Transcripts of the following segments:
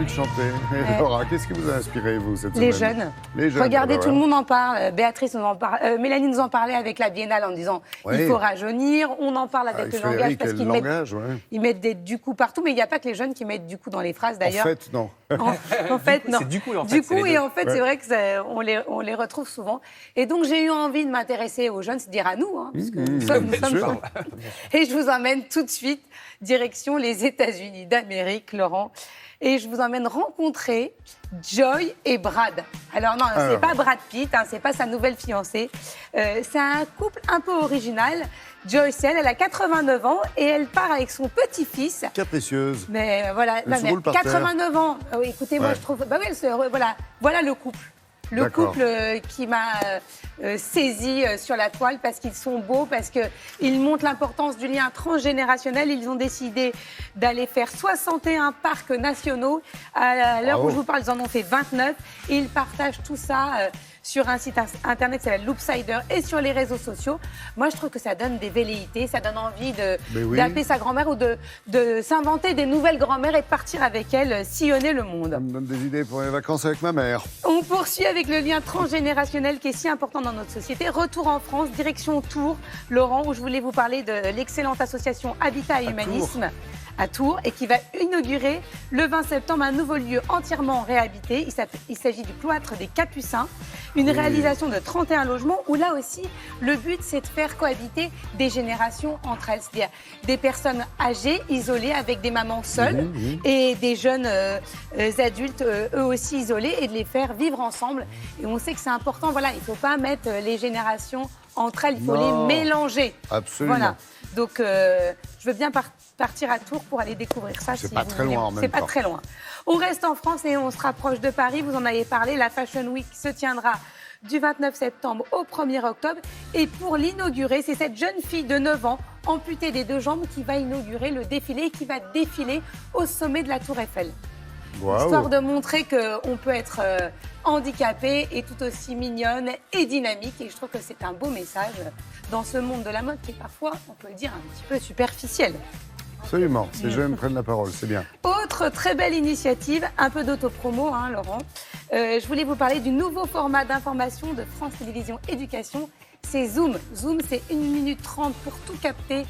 de chanter. Et Laura, qu'est-ce qui vous a inspiré, vous, cette semaine? Les jeunes. Les jeunes. Regardez, bah tout le monde en parle. Béatrice nous en parle. Mélanie nous en parlait avec la Biennale en disant il faut rajeunir. On en parle avec le langage parce qu'ils mettent du coup partout. Mais il n'y a pas que les jeunes qui mettent du coup dans les phrases d'ailleurs. En fait, non. En fait, non. C'est du coup, en fait. Du coup, et en fait, c'est vrai qu'on les retrouve souvent. Et donc, j'ai eu envie de m'intéresser aux jeunes, c'est-à-dire à nous, hein, parce que nous sommes Et je vous emmène tout de suite direction les États-Unis d'Amérique, Laurent. Et je vous emmène rencontrer Joy et Brad. Alors non, c'est pas Brad Pitt, hein, c'est pas sa nouvelle fiancée. C'est un couple un peu original. Joy, elle a 89 ans et elle part avec son petit-fils. Capricieuse. Mais voilà, Elle se roule par 89 ans. Oui, écoutez, moi je trouve. Bah oui, voilà le couple. Le couple qui m'a saisi sur la toile parce qu'ils sont beaux, parce qu'ils montrent l'importance du lien transgénérationnel. Ils ont décidé d'aller faire 61 parcs nationaux. À l'heure où je vous parle, ils en ont fait 29. Et ils partagent tout ça sur un site internet qui s'appelle Loopsider et sur les réseaux sociaux. Moi, je trouve que ça donne des velléités, ça donne envie d'appeler sa grand-mère ou de s'inventer des nouvelles grand-mères et de partir avec elles sillonner le monde. Ça me donne des idées pour les vacances avec ma mère. On poursuit avec le lien transgénérationnel qui est si important dans notre société. Retour en France, direction Tours, Laurent, où je voulais vous parler de l'excellente association Habitat et Humanisme à Tours et qui va inaugurer le 20 septembre un nouveau lieu entièrement réhabilité. Il s'agit du cloître des Capucins, une réalisation de 31 logements où là aussi le but c'est de faire cohabiter des générations entre elles, c'est-à-dire des personnes âgées, isolées avec des mamans seules et des jeunes adultes eux aussi isolés et de les faire vivre ensemble. Et on sait que c'est important, voilà, il ne faut pas mettre les générations entre elles, il faut les mélanger. Absolument. Voilà. Donc, je veux bien partir à Tours pour aller découvrir ça. C'est pas très loin en même temps. C'est pas très loin. On reste en France et on se rapproche de Paris. Vous en avez parlé. La Fashion Week se tiendra du 29 septembre au 1er octobre. Et pour l'inaugurer, c'est cette jeune fille de 9 ans, amputée des 2 jambes, qui va inaugurer le défilé et qui va défiler au sommet de la Tour Eiffel. Wow. Histoire de montrer qu'on peut être handicapée et tout aussi mignonne et dynamique. Et je trouve que c'est un beau message dans ce monde de la mode qui est parfois, on peut le dire, un petit peu superficiel. Absolument, ces jeunes prennent la parole, c'est bien. Autre très belle initiative, un peu d'autopromo, hein, Laurent. Je voulais vous parler du nouveau format d'information de France Télévisions Éducation. C'est Zoom. Zoom, c'est 1 minute 30 pour tout capter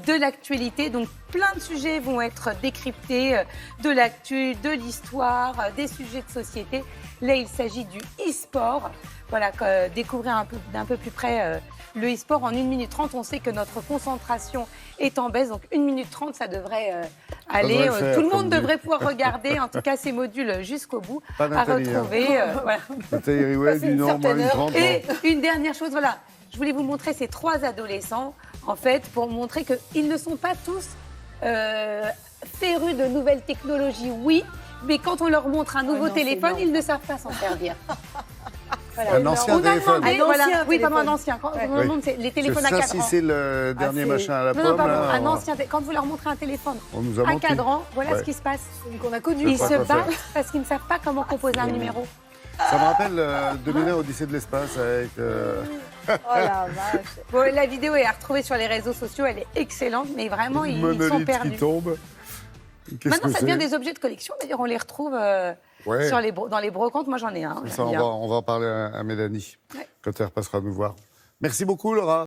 de l'actualité. Donc, plein de sujets vont être décryptés, de l'actu, de l'histoire, des sujets de société. Là, il s'agit du e-sport. Voilà, découvrir d'un peu plus près le e-sport en 1 minute 30. On sait que notre concentration est en baisse. Donc, 1 minute 30, ça devrait aller. Tout le monde devrait pouvoir regarder, en tout cas, ces modules jusqu'au bout. Pas à retrouver. Voilà. Nathalie Riouet, du Nord, moi, 1 30. Et une dernière chose, voilà. Je voulais vous montrer ces 3 adolescents, en fait, pour montrer qu'ils ne sont pas tous férus de nouvelles technologies, oui, mais quand on leur montre un nouveau téléphone, ils ne savent pas s'en servir. Voilà. Un ancien téléphone. Oui, pardon, un ancien. Quand on montre les téléphones à 4 ans. Ça, si c'est le dernier machin à la pomme. Non, pardon, un ancien. Quand vous leur montrez un téléphone à cadran, voilà ce qui se passe. Qu'on a connu. Ils se battent parce qu'ils ne savent pas comment composer un numéro. Ça me rappelle 2001 Odyssée de l'espace avec... Oh la vache. Bon, la vidéo est à retrouver sur les réseaux sociaux, elle est excellente, mais vraiment, ils sont perdus. Qui tombe. Maintenant, ça devient des objets de collection. D'ailleurs, on les retrouve dans les brocantes. Moi, j'en ai un. Ça, on va en parler à Mélanie quand elle repassera nous voir. Merci beaucoup, Laura.